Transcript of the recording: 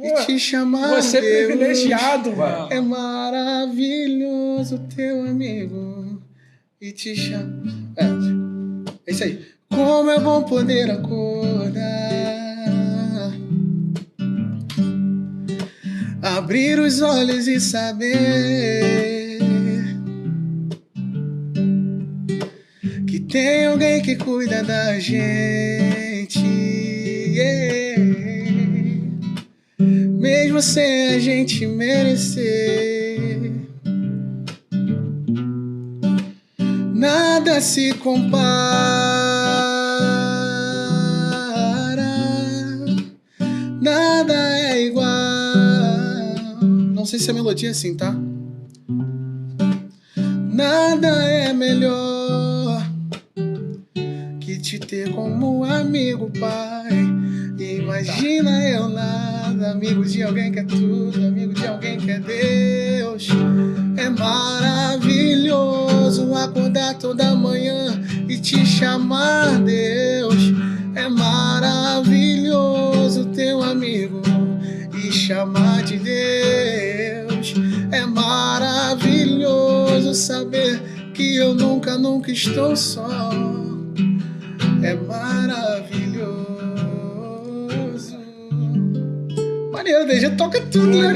e te chamar Você é Deus. privilegiado, mano. É maravilhoso teu amigo e te chama. É isso aí. Como é bom poder acordar, abrir os olhos e saber que tem alguém que cuida da gente, yeah. Mesmo sem a gente merecer, nada se compara, nada é igual. Não sei se a melodia é assim, tá? Nada é melhor que te ter como amigo, pai. Imagina eu lá, amigo de alguém que é tudo, amigo de alguém que é Deus. É maravilhoso acordar toda manhã e te chamar Deus. É maravilhoso ter um amigo e chamar de Deus. É maravilhoso saber que eu nunca estou só. É maravilhoso. Maneiro, desde toca tudo, né?